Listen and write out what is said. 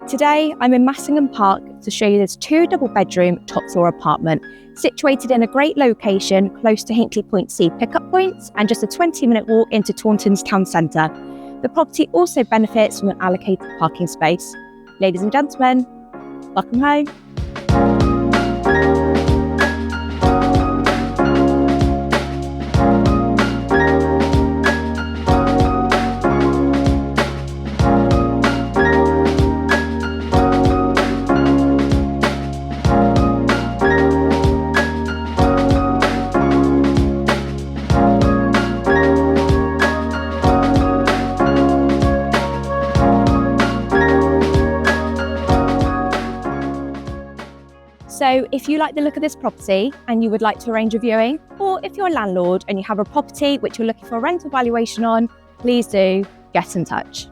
Today, I'm in Massingham Park to show you this 2 double-bedroom top-floor apartment situated in a great location close to Hinkley Point C pickup points and just a 20-minute walk into Taunton's town centre. The property also benefits from an allocated parking space. Ladies and gentlemen, welcome home. So if you like the look of this property and you would like to arrange a viewing, or if you're a landlord and you have a property which you're looking for a rental valuation on, please do get in touch.